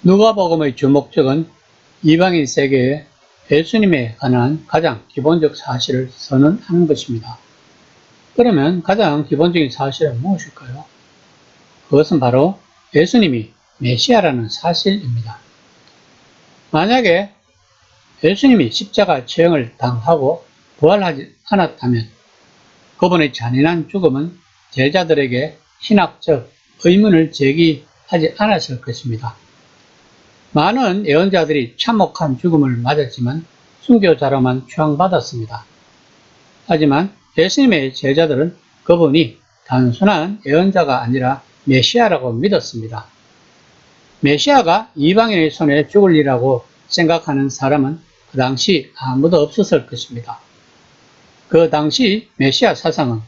누가복음의 주목적은 이방인 세계에 예수님에 관한 가장 기본적 사실을 선언하는 것입니다. 그러면 가장 기본적인 사실은 무엇일까요? 그것은 바로 예수님이 메시아라는 사실입니다. 만약에 예수님이 십자가 처형을 당하고 부활하지 않았다면 그분의 잔인한 죽음은 제자들에게 신학적 의문을 제기하지 않았을 것입니다. 많은 예언자들이 참혹한 죽음을 맞았지만 순교자로만 추앙받았습니다. 하지만 예수님의 제자들은 그분이 단순한 예언자가 아니라 메시아라고 믿었습니다. 메시아가 이방인의 손에 죽을 이라고 생각하는 사람은 그 당시 아무도 없었을 것입니다. 그 당시 메시아 사상은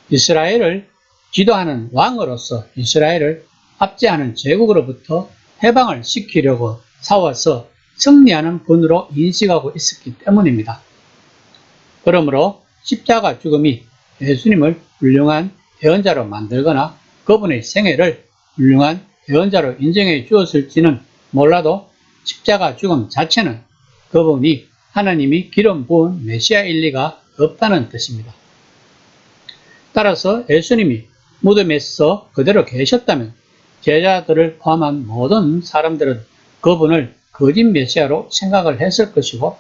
이스라엘을 지도하는 왕으로서 이스라엘을 압제하는 제국으로부터 해방을 시키려고 싸워서 승리하는 분으로 인식하고 있었기 때문입니다. 그러므로 십자가 죽음이 예수님을 훌륭한 예언자로 만들거나 그분의 생애를 훌륭한 예언자로 인정해 주었을지는 몰라도 십자가 죽음 자체는 그분이 하나님이 기름 부은 메시아일 리가 없다는 뜻입니다. 따라서 예수님이 무덤에서 그대로 계셨다면 제자들을 포함한 모든 사람들은 그분을 거짓 메시아로 생각을 했을 것이고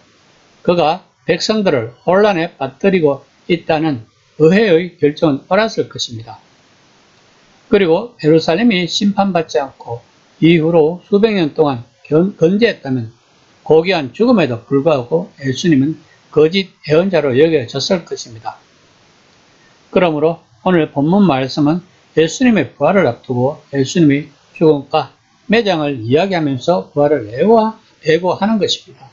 그가 백성들을 혼란에 빠뜨리고 있다는 의회의 결정은 옳았을 것입니다. 그리고 예루살렘이 심판받지 않고 이후로 수백 년 동안 건재했다면 고귀한 죽음에도 불구하고 예수님은 거짓 예언자로 여겨졌을 것입니다. 그러므로 오늘 본문 말씀은 예수님의 부활을 앞두고 예수님의 죽음과 매장을 이야기하면서 부활을 예고하는 것입니다.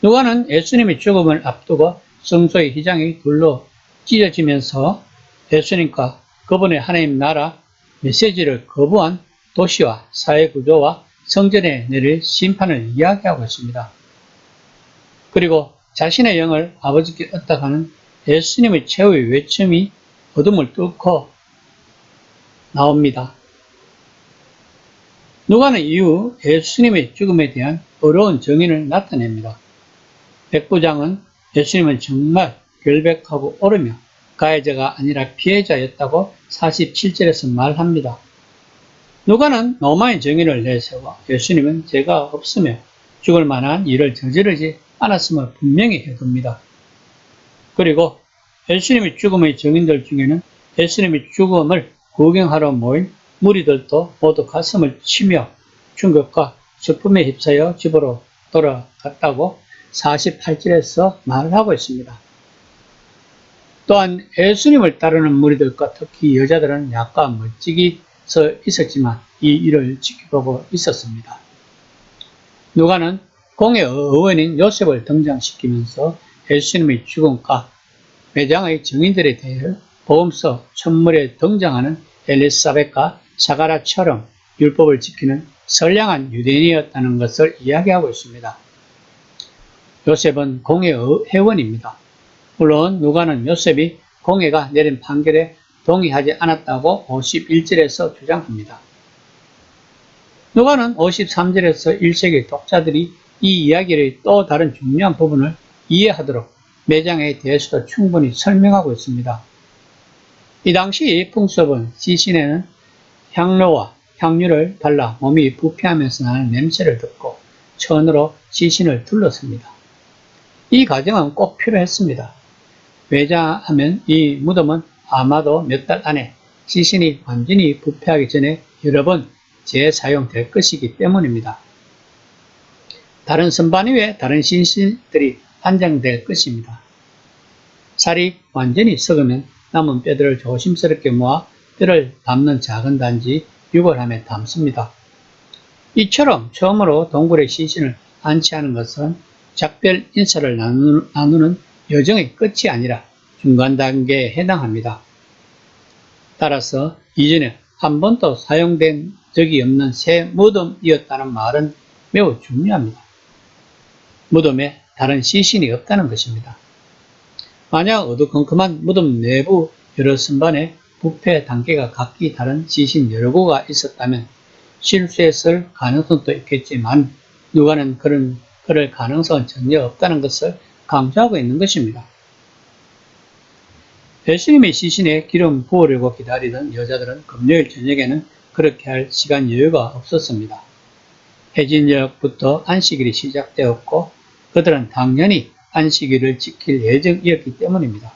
누가는 예수님의 죽음을 앞두고 성소의 휘장이 둘로 찢어지면서 예수님과 그분의 하나님 나라 메시지를 거부한 도시와 사회 구조와 성전에 내릴 심판을 이야기하고 있습니다. 그리고 자신의 영을 아버지께 얻어가는 예수님의 최후의 외침이 어둠을 뚫고 나옵니다. 누가는 이후 예수님의 죽음에 대한 어려운 정의를 나타냅니다. 백부장은 예수님은 정말 결백하고 옳으며 가해자가 아니라 피해자였다고 47절에서 말합니다. 누가는 로마의 정의를 내세워 예수님은 죄가 없으며 죽을 만한 일을 저지르지 않았음을 분명히 해둡니다. 그리고 예수님의 죽음의 증인들 중에는 예수님의 죽음을 구경하러 모인 무리들도 모두 가슴을 치며 충격과 슬픔에 휩싸여 집으로 돌아갔다고 48절에서 말을 하고 있습니다. 또한 예수님을 따르는 무리들과 특히 여자들은 약간 멋지게 서 있었지만 이 일을 지켜보고 있었습니다. 누가는 공의 의원인 요셉을 등장시키면서 예수님의 죽음과 매장의 증인들에 대해 복음서 천물에 등장하는 엘리사벳과 사가랴처럼 율법을 지키는 선량한 유대인이었다는 것을 이야기하고 있습니다. 요셉은 공의 회원입니다. 물론 누가는 요셉이 공회가 내린 판결에 동의하지 않았다고 51절에서 주장합니다. 누가는 53절에서 1세기 독자들이 이 이야기의 또 다른 중요한 부분을 이해하도록 매장에 대해서도 충분히 설명하고 있습니다. 이 당시 풍습은 시신에는 향료와 향유를 발라 몸이 부패하면서 나는 냄새를 듣고 천으로 시신을 둘렀습니다. 이 과정은 꼭 필요했습니다. 왜냐하면 이 무덤은 아마도 몇 달 안에 시신이 완전히 부패하기 전에 여러 번 재사용될 것이기 때문입니다. 다른 선반 위에 다른 시신들이 안장될 것입니다. 살이 완전히 썩으면 남은 뼈들을 조심스럽게 모아 뼈를 담는 작은 단지 유골함에 담습니다. 이처럼 처음으로 동굴의 시신을 안치하는 것은 작별 인사를 나누는 여정의 끝이 아니라 중간 단계에 해당합니다. 따라서 이전에 한 번도 사용된 적이 없는 새 무덤이었다는 말은 매우 중요합니다. 무덤에 다른 시신이 없다는 것입니다. 만약 어두컴컴한 무덤 내부 여러 선반에 부패 단계가 각기 다른 시신 여러 구가 있었다면 실수했을 가능성도 있겠지만 누가는 그럴 가능성은 전혀 없다는 것을 강조하고 있는 것입니다. 예수님의 시신에 기름 부으려고 기다리던 여자들은 금요일 저녁에는 그렇게 할 시간 여유가 없었습니다. 해진녘부터 안식일이 시작되었고 그들은 당연히 안식일을 지킬 예정이었기 때문입니다.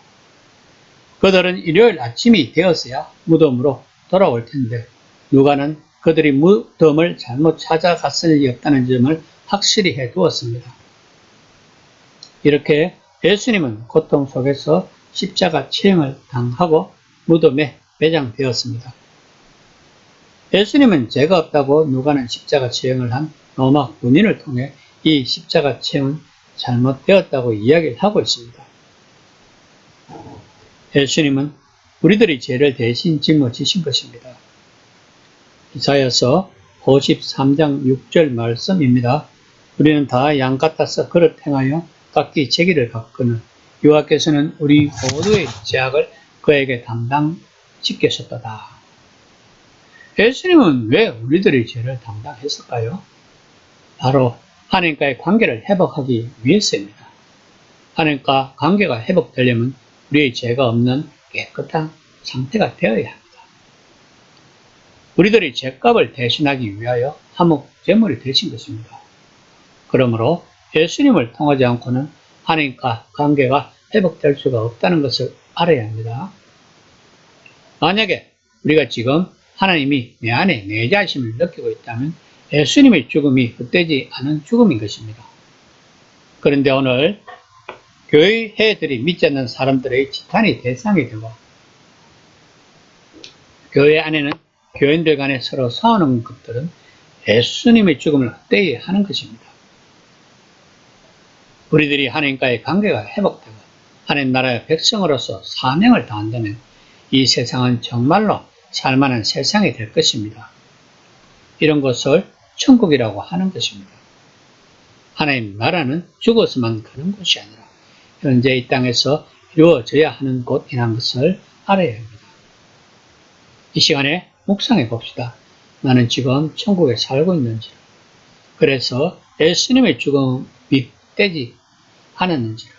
그들은 일요일 아침이 되었어야 무덤으로 돌아올 텐데 누가는 그들이 무덤을 잘못 찾아갔을 리 없다는 점을 확실히 해두었습니다. 이렇게 예수님은 고통 속에서 십자가 체형을 당하고 무덤에 매장되었습니다. 예수님은 죄가 없다고 누가는 십자가 체형을 한 로마 군인을 통해 이 십자가 체형은 잘못되었다고 이야기를 하고 있습니다. 예수님은 우리들의 죄를 대신 짊어지신 것입니다. 이사야서 53장 6절 말씀입니다. 우리는 다 양 같아서 그릇 행하여 각기 자기를 갚거늘 여호와께서는 우리 모두의 죄악을 그에게 담당시키셨도다. 예수님은 왜 우리들의 죄를 담당했을까요? 바로 하나님과의 관계를 회복하기 위해서입니다. 하나님과 관계가 회복되려면 우리의 죄가 없는 깨끗한 상태가 되어야 합니다. 우리들의 죄값을 대신하기 위하여 화목 제물이 되신 것입니다. 그러므로 예수님을 통하지 않고는 하나님과 관계가 회복될 수가 없다는 것을 알아야 합니다. 만약에 우리가 지금 하나님이 내 안에 내 자신을 느끼고 있다면 예수님의 죽음이 헛되지 않은 죽음인 것입니다. 그런데 오늘 교회들이 믿지 않는 사람들의 지탄의 대상이 되고 교회 안에는 교인들 간에 서로 싸우는 것들은 예수님의 죽음을 헛되이 하는 것입니다. 우리들이 하나님과의 관계가 회복되고 하나님 나라의 백성으로서 사명을 다한다면 이 세상은 정말로 살만한 세상이 될 것입니다. 이런 것을 천국이라고 하는 것입니다. 하나님 나라는 죽어서만 가는 곳이 아니라 현재 이 땅에서 이루어져야 하는 곳이라는 것을 알아야 합니다. 이 시간에 묵상해 봅시다. 나는 지금 천국에 살고 있는지, 그래서 예수님의 죽음이 헛되지 않았는지를